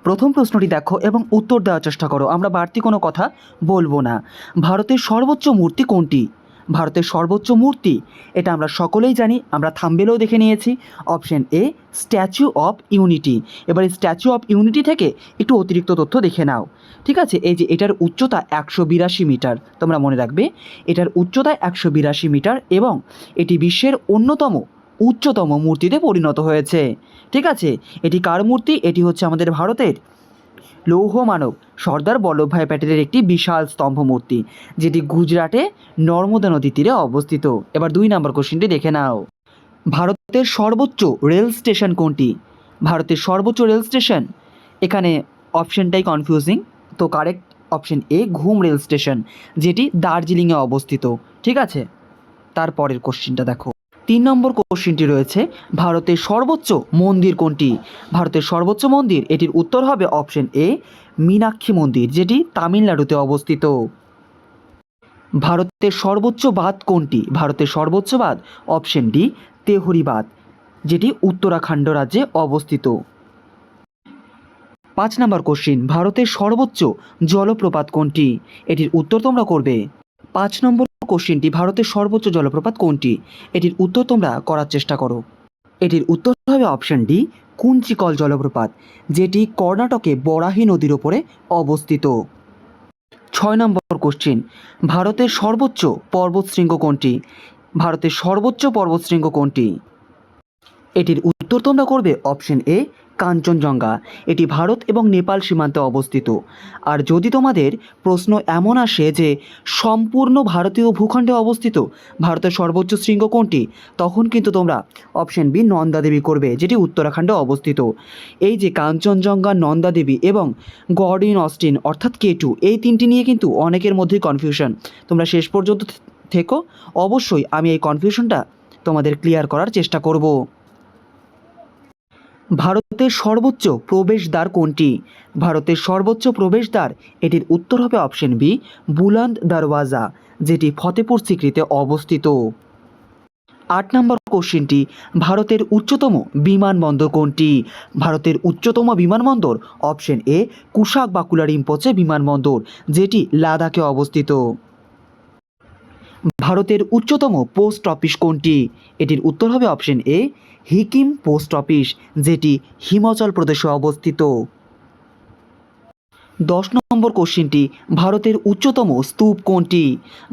প্রথম প্রশ্নটি দেখো এবং উত্তর দেওয়ার চেষ্টা করো। আমরা বাড়তি কোনো কথা বলবো না। ভারতের সর্বোচ্চ মূর্তি কোনটি? ভারতের সর্বোচ্চ মূর্তি, এটা আমরা সকলেই জানি, আমরা থাম্বনেলেও দেখে নিয়েছি। Option A, statue of unity. এবার স্ট্যাচু অফ ইউনিটি থেকে একটু অতিরিক্ত তথ্য দেখে নাও। ঠিক আছে, এই যে এটার উচ্চতা 182 মিটার, তোমরা মনে রাখবে এটার উচ্চতা 182 মিটার এবং এটি বিশ্বের অন্যতম উচ্চতম মূর্তিতে পরিণত হয়েছে। ঠিক আছে, এটি কার মূর্তি? এটি হচ্ছে আমাদের ভারতের লৌহ মানব সর্দার বল্লভভাই প্যাটেলের একটি বিশাল স্তম্ভ মূর্তি, যেটি গুজরাটে নর্মদা নদীর তীরে অবস্থিত। এবার 2 নম্বর কোশ্চেনটি দেখে নাও। ভারতের সর্বোচ্চ রেল স্টেশন কোনটি? ভারতের সর্বোচ্চ রেল স্টেশন, এখানে অপশনটাই কনফিউজিং, তো কারেক্ট অপশন এ, ঘুম রেল স্টেশন, যেটি দার্জিলিংয়ে অবস্থিত। ঠিক আছে, তারপরের কোশ্চেনটা দেখো। 3 নম্বর কোশ্চেনটি রয়েছে, ভারতের সর্বোচ্চ মন্দির কোনটি? ভারতের সর্বোচ্চ মন্দির, এটির উত্তর হবে অপশন এ, মীনাক্ষী মন্দির, যেটি তামিলনাড়ুতে অবস্থিত। ভারতের সর্বোচ্চ বাঁধ কোনটি? ভারতের সর্বোচ্চ বাঁধ, অপশন ডি, তেহরি বাঁধ, যেটি উত্তরাখণ্ড রাজ্যে অবস্থিত। 5 নম্বর কোশ্চেন, ভারতের সর্বোচ্চ জলপ্রপাত কোনটি? এটির উত্তর তোমরা করবে। 5 নম্বর কোশ্চেনটি, ভারতের সর্বোচ্চ জলপ্রপাত কোনটি? এটির উত্তর তোমরা করার চেষ্টা করো। এটির উত্তর হবে অপশন ডি, কুঞ্চিকল জলপ্রপাত, যেটি কর্ণাটকে বরাহী নদীর ওপরে অবস্থিত। 6 নম্বর কোশ্চেন, ভারতের সর্বোচ্চ পর্বতশৃঙ্গ কোনটি? ভারতের সর্বোচ্চ পর্বতশৃঙ্গ কোনটি? এটির উত্তর তোমরা করবে অপশন এ, কাঞ্চনজঙ্ঘা, এটি ভারত এবং নেপাল সীমান্তে অবস্থিত। আর যদি তোমাদের প্রশ্ন এমন আসে যে সম্পূর্ণ ভারতীয় ভূখণ্ডে অবস্থিত ভারতের সর্বোচ্চ শৃঙ্গ কোনটি, তখন কিন্তু তোমরা অপশন বি, নন্দা দেবী করবে, যেটি উত্তরাখণ্ডে অবস্থিত। এই যে কাঞ্চনজঙ্ঘা, নন্দা দেবী এবং গর্ডন অস্টিন অর্থাৎ K2, এই তিনটি নিয়ে কিন্তু অনেকের মধ্যেই কনফিউশন। তোমরা শেষ পর্যন্ত থেকো, অবশ্যই আমি এই কনফিউশনটা তোমাদের ক্লিয়ার করার চেষ্টা করব। ভারতের সর্বোচ্চ প্রবেশদ্বার কোনটি? ভারতের সর্বোচ্চ প্রবেশদ্বার, এটির উত্তর হবে অপশন বি, বুলন্দ দরওয়াজা, যেটি ফতেপুর সিক্রিতে অবস্থিত। 8 নম্বর কোশ্চেনটি, ভারতের উচ্চতম বিমানবন্দর কোনটি? ভারতের উচ্চতম বিমানবন্দর, অপশন এ, কুশাক বাকুলা রিম্পোচে বিমানবন্দর, যেটি লাদাখে অবস্থিত। ভারতের উচ্চতম পোস্ট অফিস কোনটি? এটির উত্তর হবে option A, Hikkim post office, যেটি হিমাচল প্রদেশে অবস্থিত। 10 নম্বর কোশ্চেনটি, ভারতের উচ্চতম স্তূপ কোনটি?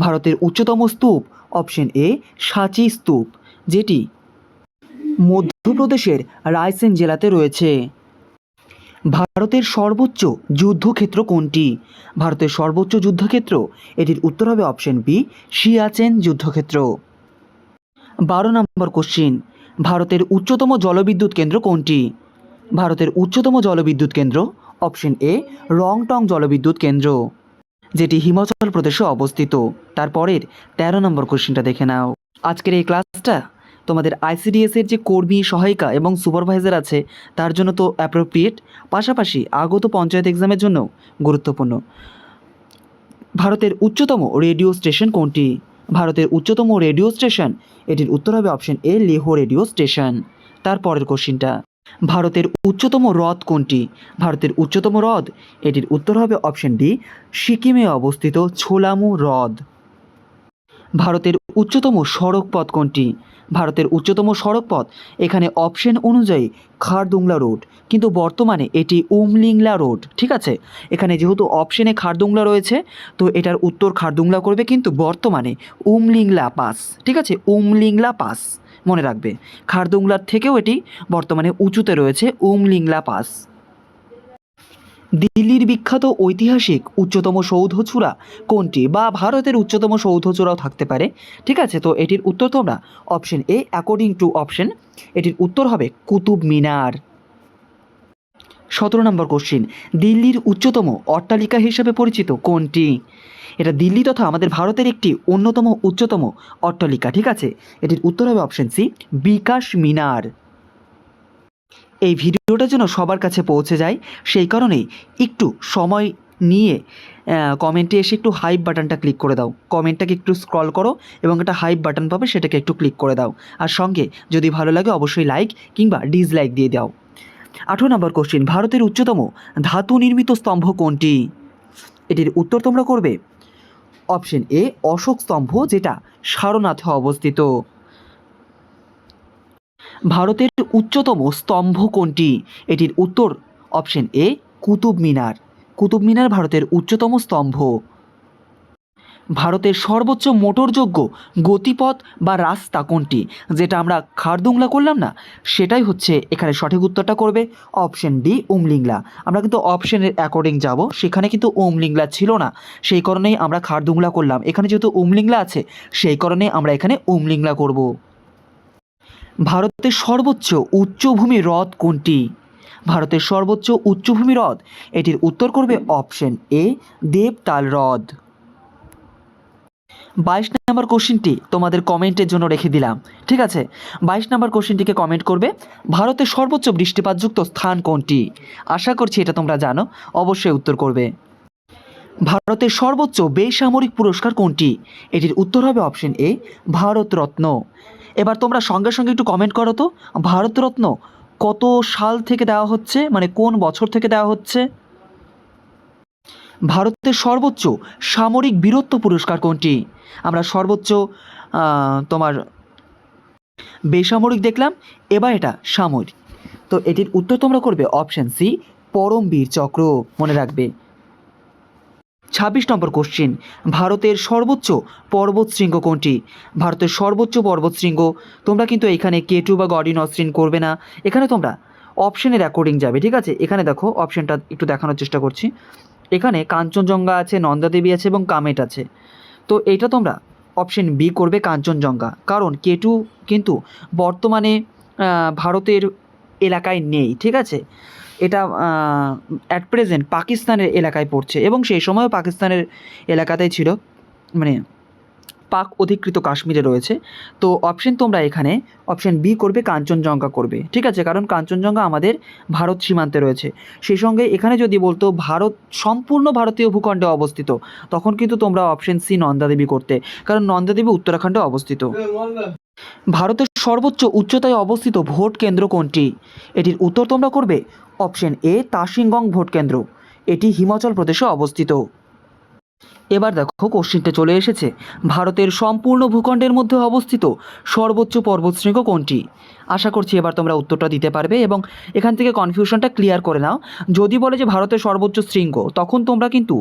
ভারতের উচ্চতম স্তূপ, অপশন এ, সাঁচি স্তূপ, যেটি মধ্যপ্রদেশের রায়সেন জেলাতে রয়েছে। ভারতের সর্বোচ্চ যুদ্ধক্ষেত্র কোনটি? ভারতের সর্বোচ্চ যুদ্ধক্ষেত্র, এটির উত্তর হবে অপশন বি, সিয়াচেন যুদ্ধক্ষেত্র। 12 নম্বর কোশ্চিন, ভারতের উচ্চতম জলবিদ্যুৎ কেন্দ্র কোনটি? ভারতের উচ্চতম জলবিদ্যুৎ কেন্দ্র, অপশন এ, রংটং জলবিদ্যুৎ কেন্দ্র, যেটি হিমাচল প্রদেশে অবস্থিত। তারপরের 13 নম্বর কোশ্চিনটা দেখে নাও। আজকের এই ক্লাসটা তোমাদের আইসিডিএসের যে কর্মী, সহায়িকা এবং সুপারভাইজার আছে তার জন্য তো অ্যাপ্রোপ্রিয়েট, পাশাপাশি আগত পঞ্চায়েত এক্সামের জন্য গুরুত্বপূর্ণ। ভারতের উচ্চতম রেডিও স্টেশন কোনটি? ভারতের উচ্চতম রেডিও স্টেশন, এটির উত্তর হবে option A, Leh radio station. তারপরের কোশ্চিনটা, ভারতের উচ্চতম হ্রদ কোনটি? ভারতের উচ্চতম হ্রদ, এটির উত্তর হবে অপশন ডি, সিকিমে অবস্থিত ছোলামু হ্রদ। ভারতের উচ্চতম সড়ক পথ কোনটি? ভারতের উচ্চতম সড়ক পথ, এখানে অপশন অনুযায়ী খারদুংলা রোড, কিন্তু বর্তমানে এটি উমলিংলা রোড। ঠিক আছে, এখানে যেহেতু অপশনে খারদুংলা রয়েছে তো এটার উত্তর খারদুংলা করবে, কিন্তু বর্তমানে উমলিংলা পাস। ঠিক আছে, উমলিংলা পাস মনে রাখবে, খারদুংলার থেকেও এটি বর্তমানে উঁচুতে রয়েছে উমলিংলা পাস। দিল্লির বিখ্যাত ঐতিহাসিক উচ্চতম সৌধচূড়া কোনটি? বা ভারতের উচ্চতম সৌধচূড়াও থাকতে পারে। ঠিক আছে, তো এটির উত্তর তোমরা option A, according to option, এটির উত্তর হবে কুতুব মিনার। 17 নম্বর কোশ্চিন, দিল্লির উচ্চতম অট্টালিকা হিসেবে পরিচিত কোনটি? এটা দিল্লি তথা আমাদের ভারতের একটি অন্যতম উচ্চতম অট্টালিকা। ঠিক আছে, এটির উত্তর হবে অপশন সি, বিকাশ মিনার। এই ভিডিওটা যেন সবার কাছে পৌঁছে যায়, সেই কারণেই একটু সময় নিয়ে কমেন্টে এসে একটু হাইপ বাটনটা ক্লিক করে দাও। কমেন্টটাকে একটু স্ক্রল করো এবং একটা হাইপ বাটন পাবে, সেটাকে একটু ক্লিক করে দাও। আর সঙ্গে যদি ভালো লাগে অবশ্যই লাইক কিংবা ডিসলাইক দিয়ে দাও। 18 নম্বর কোশ্চিন, ভারতের উচ্চতম ধাতু নির্মিত স্তম্ভ কোনটি? এটির উত্তর তোমরা করবে অপশন এ অশোক স্তম্ভ, যেটা সারনাথে অবস্থিত। ভারতের উচ্চতম স্তম্ভ কোনটি? এটির উত্তর অপশন এ কুতুব মিনার। কুতুব মিনার ভারতের উচ্চতম স্তম্ভ। ভারতের সর্বোচ্চ মোটরযোগ্য গতিপথ বা রাস্তা কোনটি? যেটা আমরা খারদুংলা করলাম না, সেটাই হচ্ছে এখানে সঠিক উত্তরটা করবে অপশন ডি উমলিংলা। আমরা কিন্তু অপশনের অ্যাকর্ডিং যাব, সেখানে কিন্তু উমলিংলা ছিল না, সেই কারণেই আমরা খারদুংলা করলাম। এখানে যেহেতু উমলিংলা আছে, সেই কারণেই আমরা এখানে উমলিংলা করব। ভারতের সর্বোচ্চ উচ্চভূমি হ্রদ কোনটি? ভারতের সর্বোচ্চ উচ্চভূমি হ্রদ, এটির উত্তর করবে অপশন এ দেবতাল হ্রদ। 22 নম্বর কোশ্চেনটি তোমাদের কমেন্টের জন্য রেখে দিলাম, ঠিক আছে? 22 নম্বর কোশ্চেনটিকে কমেন্ট করবে, ভারতের সর্বোচ্চ বৃষ্টিপাতযুক্ত স্থান কোনটি? আশা করছি এটা তোমরা জানো, অবশ্যই উত্তর করবে। ভারতের সর্বোচ্চ বেসামরিক পুরস্কার কোনটি? এটির উত্তর হবে অপশন এ ভারতরত্ন। এবার তোমরা সঙ্গে সঙ্গে একটু কমেন্ট করো তো, ভারতরত্ন কত সাল থেকে দেওয়া হচ্ছে, মানে কোন বছর থেকে দেওয়া হচ্ছে? ভারতের সর্বোচ্চ সামরিক বীরত্ব পুরস্কার কোনটি? আমরা সর্বোচ্চ তোমার বেসামরিক দেখলাম, এবার এটা সামরিক, তো এটির উত্তর তোমরা করবে অপশন সি পরমবীর চক্র, মনে রাখবে। 26 নম্বর কোশ্চিন, ভারতের সর্বোচ্চ পর্বতশৃঙ্গ কোনটি? ভারতের সর্বোচ্চ পর্বতশৃঙ্গ, তোমরা কিন্তু এখানে K2 বা গডিন অস্ট্রিন করবে না, এখানে তোমরা অপশনের অ্যাকর্ডিং যাবে, ঠিক আছে? এখানে দেখো অপশনটা একটু দেখানোর চেষ্টা করছি। এখানে কাঞ্চনজঙ্ঘা আছে, নন্দাদেবী আছে এবং কামেট আছে, তো এইটা তোমরা অপশন বি করবে কাঞ্চনজঙ্ঘা, কারণ K2 কিন্তু বর্তমানে ভারতের এলাকায় নেই, ঠিক আছে? এটা অ্যাট প্রেজেন্ট পাকিস্তানের এলাকায় পড়ছে, এবং সেই সময়ও পাকিস্তানের এলাকাতেই ছিল, মানে পাক অধিকৃত কাশ্মীরে রয়েছে। তো অপশন তোমরা এখানে অপশন বি করবে কাঞ্চনজঙ্ঘা করবে, ঠিক আছে? কারণ কাঞ্চনজঙ্ঘা আমাদের ভারত সীমান্তে রয়েছে। সেই সঙ্গে এখানে যদি বলতো ভারত সম্পূর্ণ ভারতীয় ভূখণ্ডে অবস্থিত, তখন কিন্তু তোমরা অপশন সি নন্দাদেবী করতে, কারণ নন্দাদেবী উত্তরাখণ্ডে অবস্থিত। ভারতের সর্বোচ্চ উচ্চতায় অবস্থিত ভোট কেন্দ্র কোনটি? এটির উত্তর তোমরা করবে অপশন এ তাসিংগং ভোট কেন্দ্র, এটি হিমাচল প্রদেশে অবস্থিত। এবার দেখো কোশ্চিনটা চলে এসেছে, ভারতের সম্পূর্ণ ভূখণ্ডের মধ্যে অবস্থিত সর্বোচ্চ পর্বতশৃঙ্গ কোনটি? আশা করছি এবার তোমরা উত্তরটা দিতে পারবে, এবং এখান থেকে কনফিউশনটা ক্লিয়ার করে নাও। যদি বলে যে ভারতের সর্বোচ্চ শৃঙ্গ, তখন তোমরা কিন্তু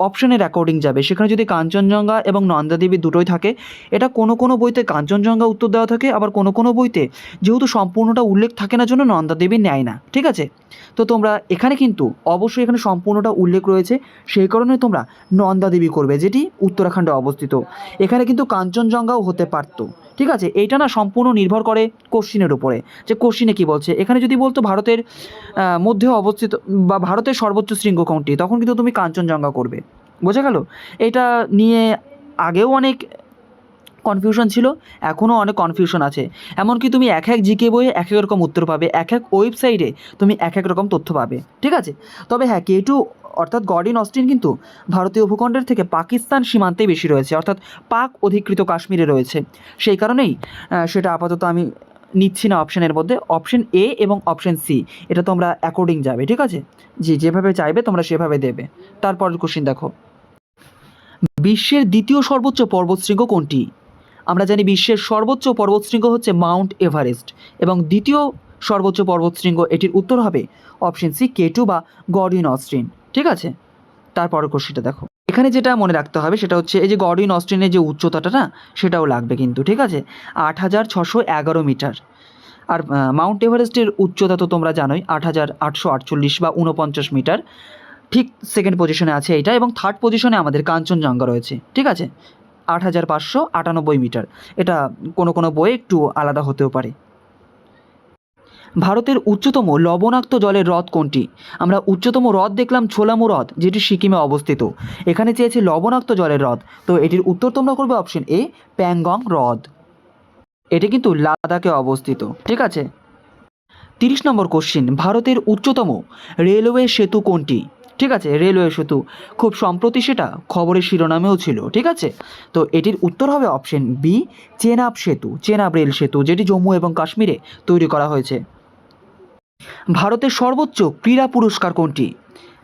অপশনের অ্যাকর্ডিং যাবে, সেখানে যদি কাঞ্চনজঙ্ঘা এবং নন্দাদেবী দুটোই থাকে, এটা কোনো কোনো বইতে কাঞ্চনজঙ্ঘা উত্তর দেওয়া থাকে, আবার কোনো কোনো বইতে যেহেতু সম্পূর্ণটা উল্লেখ থাকে না জন্য নন্দাদেবী নেয় না, ঠিক আছে? তো তোমরা এখানে কিন্তু অবশ্যই এখানে সম্পূর্ণটা উল্লেখ রয়েছে, সেই কারণে তোমরা নন্দাদেবী করবে, যেটি উত্তরাখণ্ডে অবস্থিত। এখানে কিন্তু কাঞ্চনজঙ্ঘাও হতে পারতো, ঠিক আছে? এইটা না সম্পূর্ণ নির্ভর করে কোশ্চিনের উপরে, যে কোশ্চিনে কী বলছে। এখানে যদি বলতো ভারতের মধ্যে অবস্থিত বা ভারতের সর্বোচ্চ শৃঙ্গ কোনটি, তখন কিন্তু তুমি কাঞ্চনজঙ্ঘা করবে, বোঝা গেল? এটা নিয়ে আগেও অনেক কনফিউশন ছিল, এখনও অনেক কনফিউশন আছে, এমনকি তুমি এক এক জিকে বইয়ে এক এক রকম উত্তর পাবে, এক এক ওয়েবসাইটে তুমি এক এক রকম তথ্য পাবে, ঠিক আছে? তবে হ্যাঁ, K2 অর্থাৎ গডিন অস্ট্রিন কিন্তু ভারতীয় ভূখণ্ডের থেকে পাকিস্তান সীমান্তে বেশি রয়েছে, অর্থাৎ পাক অধিকৃত কাশ্মীরে রয়েছে, সেই কারণেই সেটা আপাতত আমি নিচ্ছি না অপশানের মধ্যে। অপশন এ এবং অপশন সি, এটা তোমরা অ্যাকর্ডিং যাবে, ঠিক আছে? যেভাবে চাইবে তোমরা সেভাবে দেবে। তারপরের কোশ্চিন দেখো, বিশ্বের দ্বিতীয় সর্বোচ্চ পর্বতশৃঙ্গ কোনটি? আমরা জানি বিশ্বের সর্বোচ্চ পর্বতশৃঙ্গ হচ্ছে মাউন্ট এভারেস্ট, এবং দ্বিতীয় সর্বোচ্চ পর্বতশৃঙ্গ, এটির উত্তর হবে অপশন সি K2 বা গডিন অস্ট্রিন, ঠিক আছে? তারপরের কোশ্চিনটা দেখো, এখানে যেটা মনে রাখতে হবে সেটা হচ্ছে এই যে গডিন অস্ট্রিনের যে উচ্চতাটা না, সেটাও লাগবে কিন্তু, ঠিক আছে? 8611 মিটার। আর মাউন্ট এভারেস্টের উচ্চতা তো তোমরা জানোই 8848 বা 49 মিটার। ঠিক সেকেন্ড পজিশনে আছে এইটা, এবং থার্ড পজিশনে আমাদের কাঞ্চনজঙ্ঘা রয়েছে, ঠিক আছে? 8598 মিটার। এটা কোনো কোনো বইয়ে একটু আলাদা হতেও পারে। ভারতের উচ্চতম লবণাক্ত জলের হ্রদ কোনটি? আমরা উচ্চতম হ্রদ দেখলাম ছোলামু হ্রদ, যেটি সিকিমে অবস্থিত। এখানে চেয়েছে লবণাক্ত জলের হ্রদ, তো এটির উত্তর তোমরা করবে অপশন এ প্যাংগং হ্রদ, এটি কিন্তু লাদাখে অবস্থিত, ঠিক আছে? 30 নম্বর কোশ্চিন, ভারতের উচ্চতম রেলওয়ে সেতু কোনটি? ঠিক আছে, রেলওয়ে সেতু খুব সম্প্রতি সেটা খবরের শিরোনামেও ছিল, ঠিক আছে? তো এটির উত্তর হবে অপশন বি চেনাব সেতু, চেনাব রেল সেতু, যেটি জম্মু এবং কাশ্মীরে তৈরি করা হয়েছে। ভারতের সর্বোচ্চ ক্রীড়া পুরস্কার কোনটি?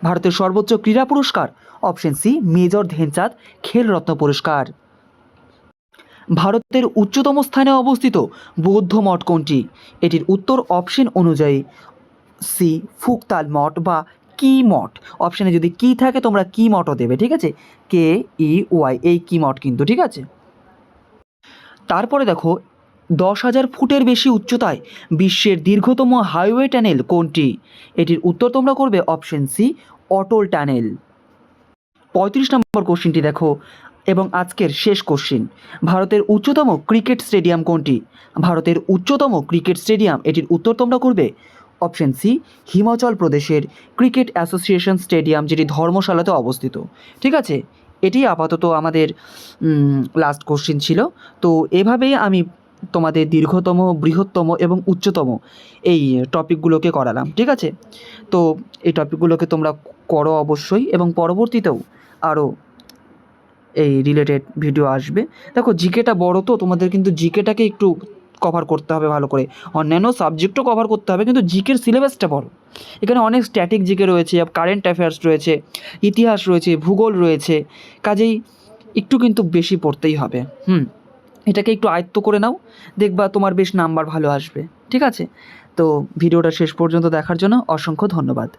ভারতের সর্বোচ্চ ক্রীড়া পুরস্কার option C major Dhyan Chand Khel Ratna পুরস্কার। ভারতের উচ্চতম স্থানে অবস্থিত বৌদ্ধ মঠ কোনটি? এটির উত্তর অপশন অনুযায়ী সি ফুকতাল মঠ বা কি মঠ। অপশানে যদি কি থাকে তোমরা কি মঠও দেবে, ঠিক আছে, KEY এই কি মঠ কিন্তু, ঠিক আছে। তারপরে দেখো 10,000 ফুটের বেশি উচ্চতায় বিশ্বের দীর্ঘতম হাইওয়ে টানেল কোনটি? এটির উত্তর তোমরা করবে অপশন সি অটল টানেল। 35 নম্বর কোশ্চিনটি দেখো এবং আজকের শেষ কোশ্চিন, ভারতের উচ্চতম ক্রিকেট স্টেডিয়াম কোনটি? ভারতের উচ্চতম ক্রিকেট স্টেডিয়াম, এটির উত্তর তোমরা করবে অপশন সি হিমাচল প্রদেশের ক্রিকেট অ্যাসোসিয়েশন স্টেডিয়াম, যেটি ধর্মশালাতে অবস্থিত, ঠিক আছে। এটি আপাতত আমাদের লাস্ট কোশ্চিন ছিল। তো এভাবেই আমি তোমাদের দীর্ঘতম, বৃহত্তম এবং উচ্চতম এই টপিকগুলোকে করালাম, ঠিক আছে। তো এই টপিকগুলোকে তোমরা করো অবশ্যই, এবং পরবর্তীতেও আরও এই রিলেটেড ভিডিও আসবে। দেখো জিকেটা বড়, তো তোমাদের কিন্তু জিকেটাকে একটু কভার করতে হবে ভালো করে, অন্যান্য সাবজেক্টও কভার করতে হবে, কিন্তু জিকের সিলেবাসটা বড়। এখানে অনেক স্ট্যাটিক জিকে রয়েছে, কারেন্ট অ্যাফেয়ার্স রয়েছে, ইতিহাস রয়েছে, ভূগোল রয়েছে, কাজেই একটু কিন্তু বেশি পড়তেই হবে। এটাকে একটু আয়ত্ত করে নাও, দেখবা তোমার বেশ নাম্বার ভালো আসবে, ঠিক আছে। তো ভিডিওটা শেষ পর্যন্ত দেখার জন্য অসংখ্য ধন্যবাদ।